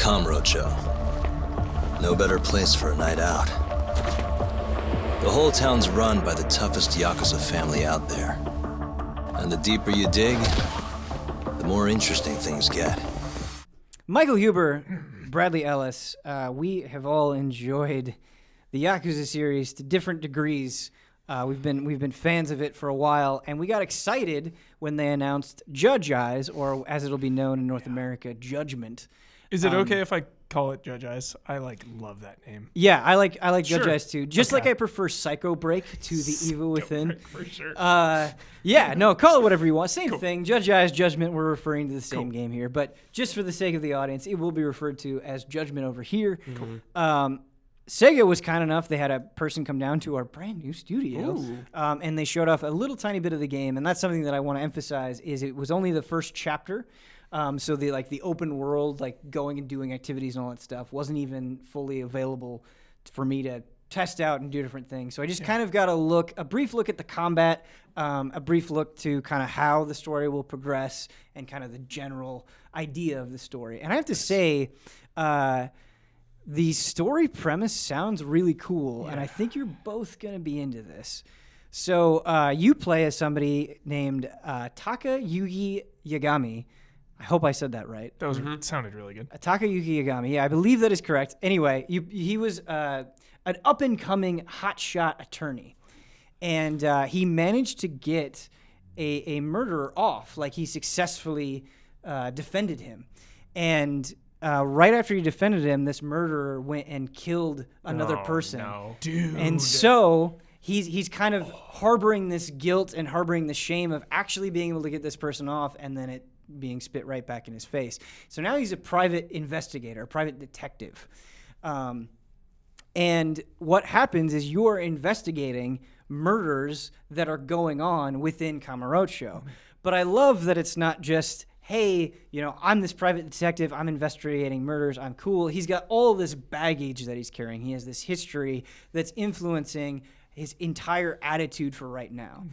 Kamurocho. No better place for a night out. The whole town's run by the toughest Yakuza family out there. And the deeper you dig, the more interesting things get. Michael Huber, Bradley Ellis, we have all enjoyed the Yakuza series to different degrees. We've been fans of it for a while, and we got excited when they announced Judge Eyes, or as it'll be known in North America, Judgment. Is it okay if I call it Judge Eyes? I love that name. Yeah, I like Judge Sure. Eyes too. Just like I prefer Psycho Break to The Evil Within. For sure. Yeah, no, call it whatever you want. Same thing. Judge Eyes, Judgment, we're referring to the same game here. But just for the sake of the audience, it will be referred to as Judgment over here. Sega was kind enough. They had a person come down to our brand new studio, and they showed off a little tiny bit of the game. And that's something that I want to emphasize is it was only the first chapter. So the open world, like going and doing activities and all that stuff, wasn't even fully available for me to test out and do different things. So I just kind of got a brief look at the combat, a brief look to kind of how the story will progress and kind of the general idea of the story. And I have to say, the story premise sounds really cool, and I think you're both going to be into this. So you play as somebody named Takayuki Yagami. I hope I said that right. That was sounded really good. Takayuki Yagami. Yeah, I believe that is correct. Anyway, he was an up-and-coming hotshot attorney, and he managed to get a murderer off. Like, he successfully defended him. And right after he defended him, this murderer went and killed another person. No. Dude. And so he's kind of harboring this guilt and harboring the shame of actually being able to get this person off, and then it being spit right back in his face. So now he's a private investigator, a private detective. And what happens is you're investigating murders that are going on within Kamurocho. But I love that it's not just, hey, I'm this private detective, I'm investigating murders, I'm cool. He's got all this baggage that he's carrying. He has this history that's influencing his entire attitude for right now.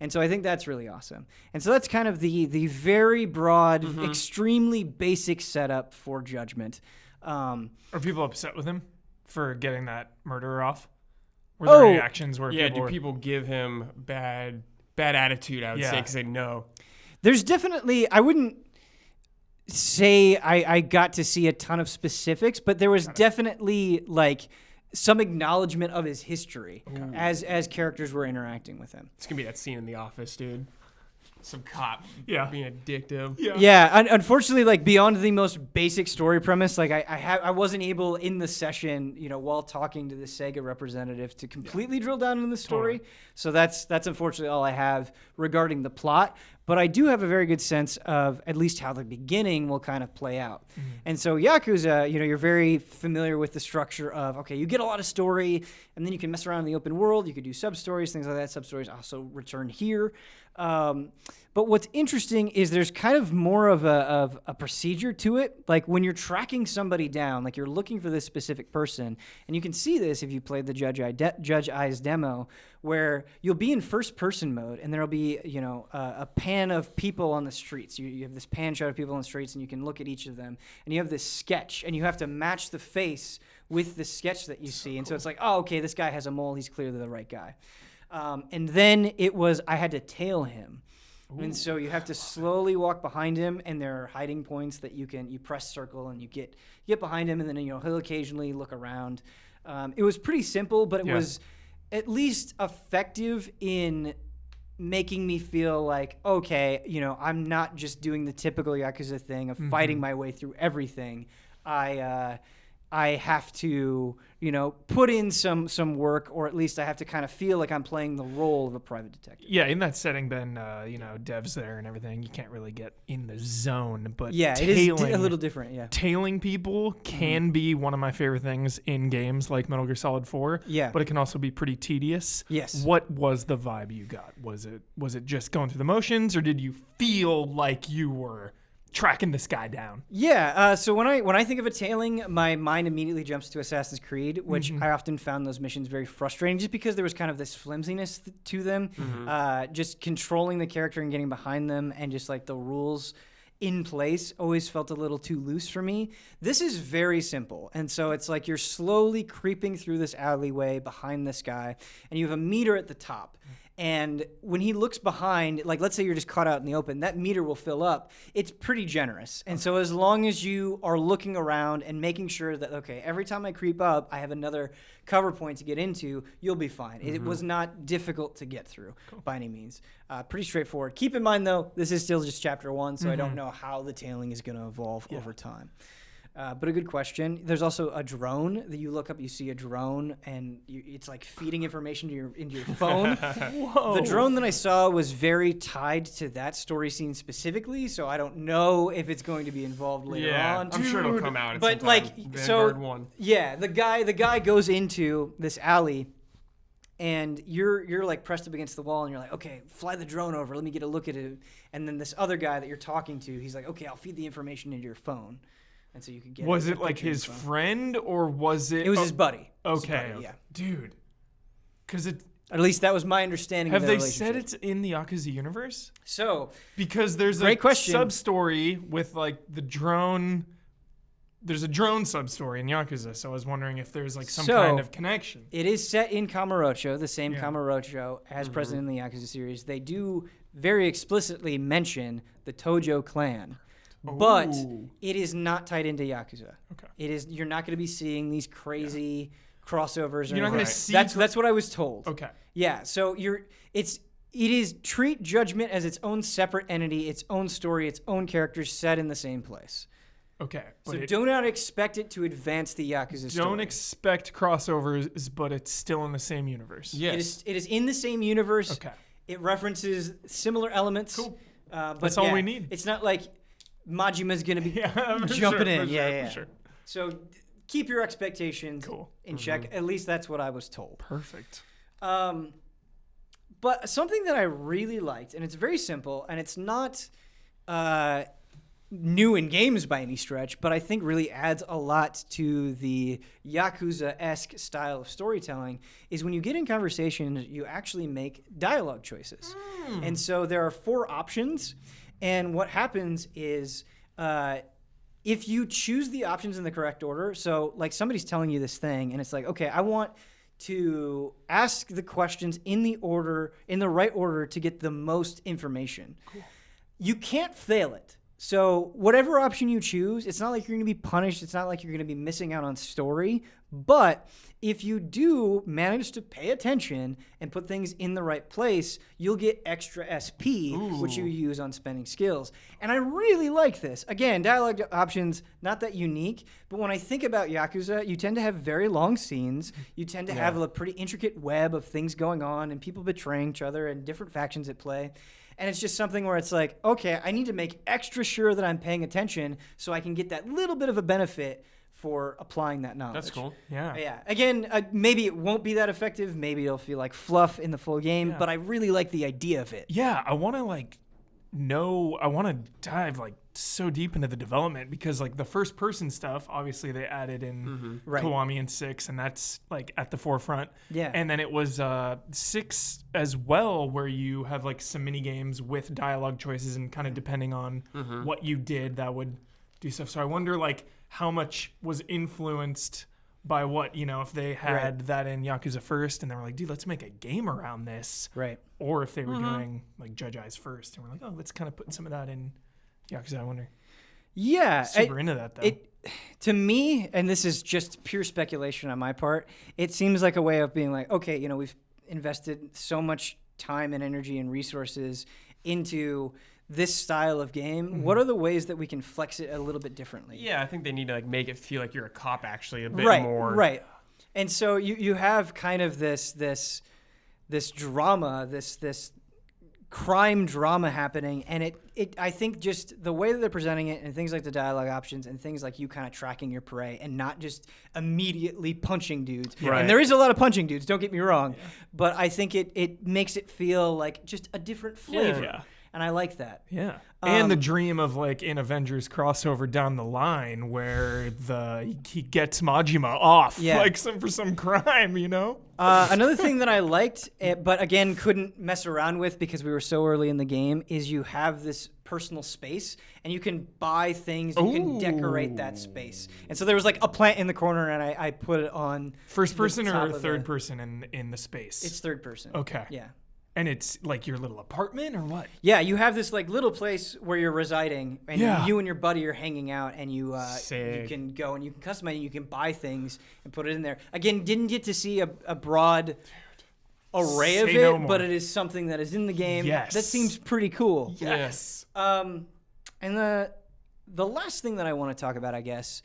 And so I think that's really awesome. And so that's kind of the very broad, extremely basic setup for Judgment. Are people upset with him for getting that murderer off? Were there any actions where people give him bad attitude, I would say, because they know. There's definitely, I wouldn't say I got to see a ton of specifics, but there was definitely like some acknowledgement of his history as characters were interacting with him. It's going to be that scene in The Office, dude. Some cop being addictive. Yeah, unfortunately, like beyond the most basic story premise, like I wasn't able in the session, while talking to the Sega representative to completely drill down in the story. Totally. So that's unfortunately all I have regarding the plot. But I do have a very good sense of at least how the beginning will kind of play out. And so Yakuza, you're very familiar with the structure of, okay, you get a lot of story, and then you can mess around in the open world. You could do sub-stories, things like that. Sub-stories also return here. But what's interesting is there's kind of more of a procedure to it. Like when you're tracking somebody down, like you're looking for this specific person, and you can see this if you played the Judge Eyes demo, where you'll be in first-person mode, and there'll be, a pan of people on the streets. You have this pan shot of people on the streets, and you can look at each of them, and you have this sketch, and you have to match the face with the sketch that you see. And so it's like, oh, okay, this guy has a mole. He's clearly the right guy. And then I had to tail him. Ooh. And so you have to slowly walk behind him, and there are hiding points that you press circle, and you get behind him, and then he'll occasionally look around. It was pretty simple, but it was at least effective in making me feel like, okay, I'm not just doing the typical Yakuza thing of fighting my way through everything. I have to, put in some work, or at least I have to kind of feel like I'm playing the role of a private detective. Yeah, in that setting, then, devs there and everything, you can't really get in the zone. But yeah, it is a little different, yeah. Tailing people can be one of my favorite things in games like Metal Gear Solid 4. Yeah. But it can also be pretty tedious. Yes. What was the vibe you got? Was it just going through the motions, or did you feel like you were tracking this guy down? Yeah, so when I think of a tailing, my mind immediately jumps to Assassin's Creed, which I often found those missions very frustrating just because there was kind of this flimsiness to them. Just controlling the character and getting behind them, and just like the rules in place always felt a little too loose for me. This is very simple. And so it's like you're slowly creeping through this alleyway behind this guy, and you have a meter at the top. And when he looks behind, like let's say you're just caught out in the open, that meter will fill up. It's pretty generous. And so as long as you are looking around and making sure that, okay, every time I creep up, I have another cover point to get into, you'll be fine. It was not difficult to get through by any means. Pretty straightforward. Keep in mind, though, this is still just chapter 1, so I don't know how the tailing is going to evolve over time. But a good question. There's also a drone that you look up. You see a drone, and it's like feeding information to into your phone. Whoa. The drone that I saw was very tied to that story scene specifically, so I don't know if it's going to be involved later on. I'm sure it'll come out. At But some like, time. so Vanguard 1. yeah, the guy goes into this alley. And you're like pressed up against the wall, and you're like, okay, fly the drone over. Let me get a look at it. And then this other guy that you're talking to, he's like, okay, I'll feed the information into your phone. And so you can get. Was a it like picture in his your phone. friend, or was it? It was his buddy. Okay. Yeah. Dude. Because it. At least that was my understanding. Have of they the said relationship. it's in the Yakuza universe? So Because there's Great a question. sub-story with like the drone. There's a drone sub-story in Yakuza, so I was wondering if there's like some kind of connection. it is set in Kamurocho, the same Yeah. Kamurocho as present in the Yakuza series. They do very explicitly mention the Tojo clan. But Ooh. it is not tied into Yakuza. Okay. It is. You're not going to be seeing these crazy crossovers. Or You're not gonna anything. see That's what I was told. Okay. Yeah. So it is treat Judgment as its own separate entity, its own story, its own characters set in the same place. Okay. So But do not expect it to advance the Yakuza story. don't expect crossovers, but it's still in the same universe. Yes. It is in the same universe. Okay. It references similar elements. Cool. But That's all we need. It's not like Majima's going to be For jumping sure, in. for Yeah. sure. So keep your expectations Cool. in check. At least that's what I was told. Perfect. But something that I really liked, and it's very simple, and it's not new in games by any stretch, but I think really adds a lot to the Yakuza-esque style of storytelling, is when you get in conversations, you actually make dialogue choices. And so there are 4 options, and what happens is if you choose the options in the correct order, so like somebody's telling you this thing, and it's like, okay, I want to ask the questions in the right order to get the most information. Cool. You can't fail it. So whatever option you choose, it's not like you're going to be punished. It's not like you're going to be missing out on story. But if you do manage to pay attention and put things in the right place, you'll get extra SP, which you use on spending skills. And I really like this. Again, dialogue options, not that unique, but when I think about Yakuza, you tend to have very long scenes. You tend to have a pretty intricate web of things going on and people betraying each other and different factions at play. And it's just something where it's like, okay, I need to make extra sure that I'm paying attention so I can get that little bit of a benefit for applying that knowledge. That's cool. Yeah. Yeah. Again, maybe it won't be that effective. Maybe it'll feel like fluff in the full game, but I really like the idea of it. Yeah, I want to dive so deep into the development, because like the first person stuff, obviously they added in Right. Kiwami and 6, and that's like at the forefront. Yeah. And then it was 6 as well, where you have like some mini games with dialogue choices, and kind of depending on what you did, that would do stuff. So I wonder like how much was influenced by what, if they had that in Yakuza first and they were like, dude, let's make a game around this. Right. Or if they were doing like Judge Eyes first and we're like, oh, let's kind of put some of that in Yakuza. I wonder. Yeah. Super into that though. To me, and this is just pure speculation on my part, it seems like a way of being like, okay, we've invested so much time and energy and resources into this style of game. What are the ways that we can flex it a little bit differently? Yeah, I think they need to make it feel like you're a cop actually a bit more. Right. And so you have kind of this drama, this crime drama happening, and it I think just the way that they're presenting it, and things like the dialogue options and things like you kind of tracking your prey and not just immediately punching dudes. Right. And there is a lot of punching dudes, don't get me wrong, but I think it makes it feel like just a different flavor. Yeah. And I like that. Yeah. And the dream of like an Avengers crossover down the line where he gets Majima off for some crime, Another thing that I liked, but again couldn't mess around with because we were so early in the game, is you have this personal space, and you can buy things. You can decorate that space. And so there was like a plant in the corner, and I put it on First person the top or of third person in the space? It's third person. Okay. Yeah. And it's like your little apartment or what? Yeah, you have this like little place where you're residing, and Yeah. you and your buddy are hanging out, and you Sick. can go and you can customize, and you can buy things and put it in there. Again, didn't get to see a broad array of Say it, no more. but it is something that is in the game. Yes. That seems pretty cool. Yes. And the last thing that I want to talk about, I guess,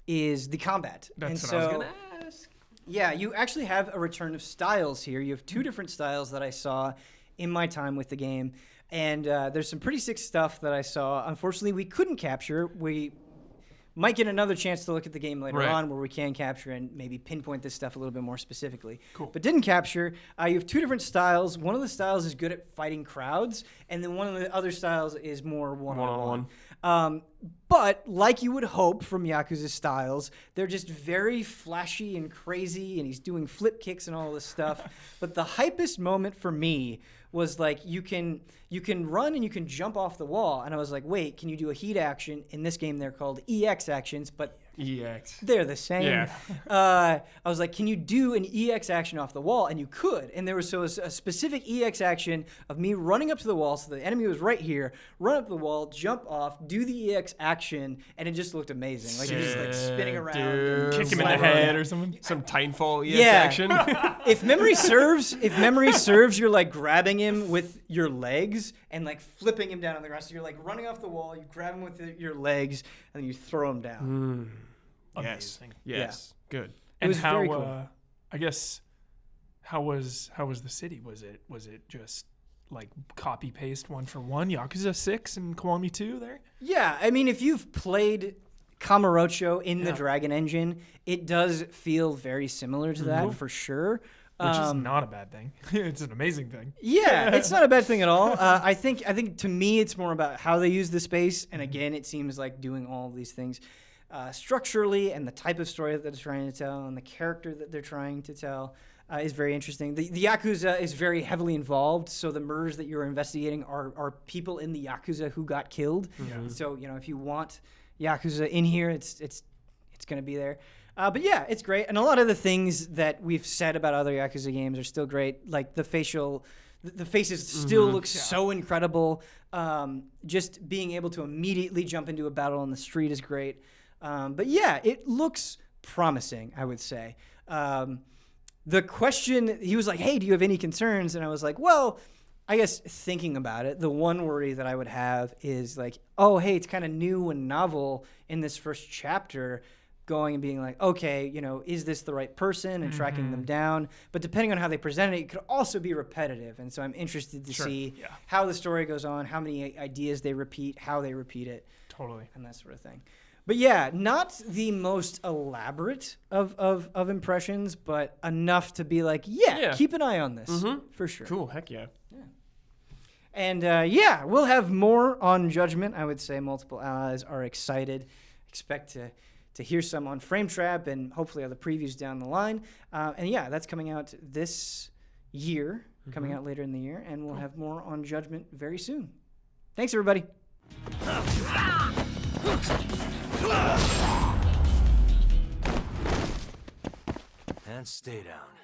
is the combat. That's and what I was so, gonna ask. yeah, you actually have a return of styles here. You have two different styles that I saw in my time with the game. And there's some pretty sick stuff that I saw. Unfortunately, we couldn't capture. We might get another chance to look at the game later Right. on where we can capture and maybe pinpoint this stuff a little bit more specifically. Cool. But didn't capture. You have two different styles. One of the styles is good at fighting crowds, and then one of the other styles is more one-on-one. But like you would hope from Yakuza styles, they're just very flashy and crazy, and he's doing flip kicks and all this stuff. But the hypest moment for me was like you can run and you can jump off the wall, and I was like, wait, can you do a heat action? In this game, they're called EX actions, but EX. they're the same. Yeah. I was like, can you do an EX action off the wall? And you could. And there was a specific EX action of me running up to the wall. So the enemy was right here, run up the wall, jump off, do the EX action, and it just looked amazing. Like you're just like spinning around. And Dude. Kick him in the sliding head around. or something. Some Titanfall EX Yeah. action. If memory serves, you're like grabbing him with your legs and like flipping him down on the ground. So you're like running off the wall, you grab him with your legs, and then you throw him down. Yes. Amazing. Yes. Good. And was how? very cool. I guess. How was the city? Was it just like copy paste one for one Yakuza 6 and Kiwami 2 there? Yeah, I mean, if you've played Kamurocho in the Dragon Engine, it does feel very similar to that for sure. Which is not a bad thing. It's an amazing thing. Yeah, it's not a bad thing at all. I think to me, it's more about how they use the space, and again, it seems like doing all of these things structurally, and the type of story that they're trying to tell, and the character that they're trying to tell. Is very interesting. The Yakuza is very heavily involved, so the murders that you're investigating are people in the Yakuza who got killed. So, if you want Yakuza in here, it's going to be there. But yeah, it's great. And a lot of the things that we've said about other Yakuza games are still great. Like the faces still look so incredible. Just being able to immediately jump into a battle on the street is great. But yeah, it looks promising, I would say. The question, he was like, hey, do you have any concerns? And I was like, well, I guess thinking about it, the one worry that I would have is like, oh, hey, it's kind of new and novel in this first chapter, going and being like, okay, is this the right person, and tracking them down? But depending on how they present it, it could also be repetitive. And so I'm interested to see how the story goes on, how many ideas they repeat, how they repeat it. Totally. And that sort of thing. But yeah, not the most elaborate of impressions, but enough to be like, yeah. Keep an eye on this for sure. Cool. Heck yeah. And we'll have more on Judgment. I would say multiple allies are excited. Expect to hear some on Frame Trap and hopefully other previews down the line. And yeah, that's coming out this year, coming out later in the year, and we'll have more on Judgment very soon. Thanks, everybody. And stay down.